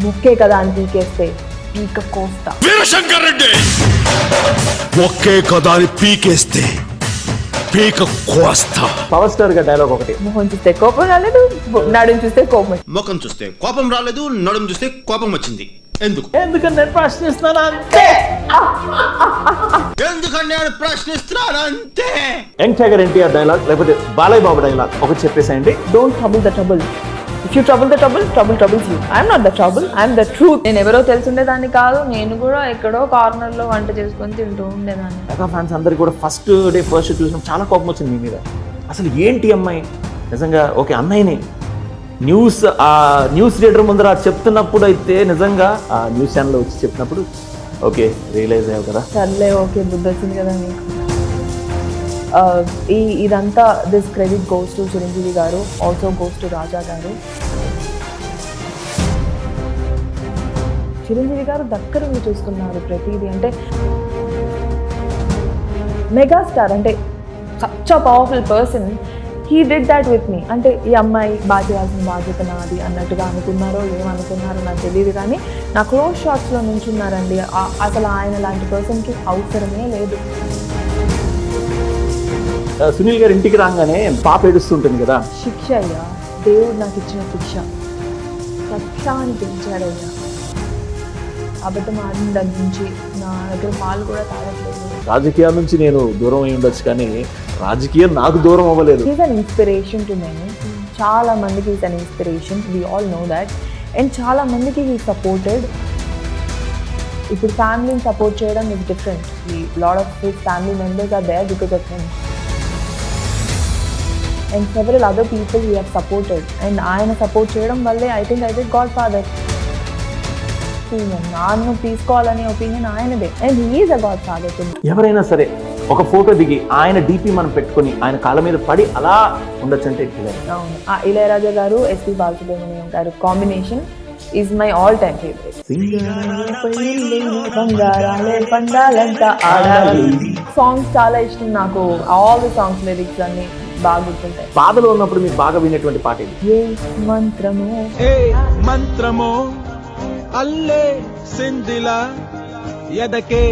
ముక్కే కదా అని పీకేస్తే పీక కోస్తా. వీరశంకర్ రెడ్డి ఒకే కదా అని పీకేస్తే పీక కోస్తా. పవర్ స్టార్ గా డైలాగ్ ఒకటి, మొహం చూస్తే కోపం రాలేదు, నడుము చూస్తే కోపం. ముఖం చూస్తే కోపం రాలేదు, నడుము చూస్తే కోపం వచ్చింది. ఎందుకని నేను ప్రశ్నిస్తాను అంతే. ఎందుకని నేను ప్రశ్నిస్తున్నాను అంతే. యంగ్ టైగర్ ఎన్టీఆర్ డైలాగ్ లేకపోతే బాలయ్య బాబు డైలాగ్ ఒకటి చెప్పేసేయండి. Don't trouble the trouble. If you trouble the trouble, trouble troubles you. I'm not the trouble, I'm the truth. నేను ఎవరో తెలుసుండేదాన్ని కాదు, నేను కూడా ఎక్కడో కార్నర్ లో వంట చేసుకొని తింటూ ఉండేదాన్ని. మెగా ఫ్యాన్స్ అందరికి కూడా ఫస్ట్ డే ఫస్ట్ చూసిన చాలా కోపం వచ్చింది మీ మీద. అసలు ఏంటి అమ్మాయి నిజంగా ఓకే అన్నయ్యని న్యూస్ రీడర్ ముందర చెప్తున్నప్పుడు అయితే నిజంగా ఆ న్యూస్ ఛానల్లో వచ్చి చెప్పినప్పుడు ఓకే రియలైజ్ అయ్యావు కదా. సర్లే ఓకే, బుద్ధి వచ్చింది కదా మీకు. ఇదంతా this credit goes to Chiranjeevi గారు, ఆల్సో గోస్ టు రాజా గారు. చిరంజీవి గారు దగ్గరగా చూస్తున్నారు ప్రతిదీ. అంటే మెగాస్టార్ అంటే such a powerful person, he did that with me. అంటే ఈ అమ్మాయి బాగా చేయాల్సిన బాధ్యత నాది అన్నట్టుగా అనుకున్నారో ఏమనుకున్నారో నాకు తెలియదు, కానీ నా క్లోజ్ షాట్స్లో నుంచున్నారండి. అసలు ఆయన లాంటి పర్సన్కి అవసరమే లేదు. సునీల్ గారు ఇంటికి రాగానే పాప ఏడుస్తుంటుంది కదా. శిక్ష అయ్యా, దేవుడు నాకు ఇచ్చిన శిక్ష. శిక్ష అని పిలిచాడయ్యా. అబద్ధం ఆడిన దగ్గర నుంచి నా దగ్గర పాలు కూడా తాగట్లేదు. రాజకీయాల నుంచి నేను దూరం అయి ఉండొచ్చు, కానీ రాజకీయం నాకు దూరం అవ్వలేదు. Is an inspiration to many. చాలా మందికి is an inspiration, we all know that. And చాలా మందికి హీ సపోర్టెడ్. ఇప్పుడు ఫ్యామిలీని సపోర్ట్ చేయడం ఇస్ డిఫరెంట్. ఈ lot of his family members are there because of him. And several other people he have supported. And ఆయన support చేయడం వల్లే I think I did godfather. నాన్న తీసుకోవాలనే ఒపీనియన్ ఆయనదే. And he is a godfather to మీ. ఎవరైనా సరే ఒక photo దిగి ఆయన డీపీ మనం పెట్టుకొని ఆయన కాళ్ళ మీద పడి అలా ఉండొచ్చు అంటే అవును. ఇళయరాజా గారు, ఎస్పి బాలసుబ్రహ్మణ్యం గారు combination is my all time favourite. Songs చాలా ఇష్టం నాకు. ఆల్ ది సాంగ్స్ లిరిక్స్ అన్ని బాగా గుర్తుంటాయి. బాధలో ఉన్నప్పుడు మీకు బాగా వినేటువంటి పాట ఇది. ఏ మంత్రమో ఏ మంత్రమో అల్లే సిందిలా ఎదకే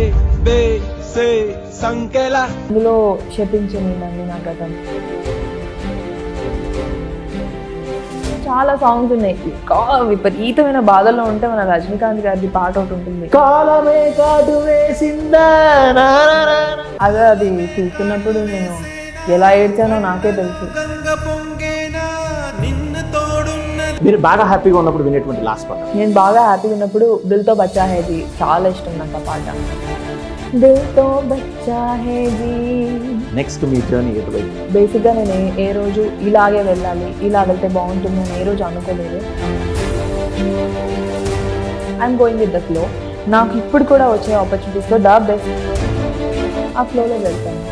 బే సే సంకెలా. అందులో శపించనిదండి నా గతం. చాలా సాంగ్స్ ఉన్నాయి. విపరీతమైన బాధల్లో ఉంటే మన రజనీకాంత్ గారిది పాట ఒకటి ఉంటుంది, కాలమే కాటు వేసిందా. అదే అది చూస్తున్నప్పుడు నేను ఎలా ఏడ్చానో నాకే తెలుసు. మీరు బాగా హ్యాపీగా ఉన్నప్పుడు వినేటువంటి లాస్ట్ పాట. నేను బాగా హ్యాపీగా ఉన్నప్పుడు దిల్తో బచ్చా హై జీ చాలా ఇష్టం నాకు ఆ పాట. దిల్తో బచ్చా హై జీ. నెక్స్ట్ మీ జర్నీ ఎటువైపు? బేసిక్గా నేను ఏ రోజు ఇలాగే వెళ్ళాలి, ఇలా వెళ్తే బాగుంటుంది అని ఏ రోజు అనుకోలేదు. I'm going with the flow. నాకు ఇప్పుడు కూడా వచ్చే ఆపర్చునిటీస్లో ద బెస్ట్ ఆ ఫ్లోలో వెళ్తాను.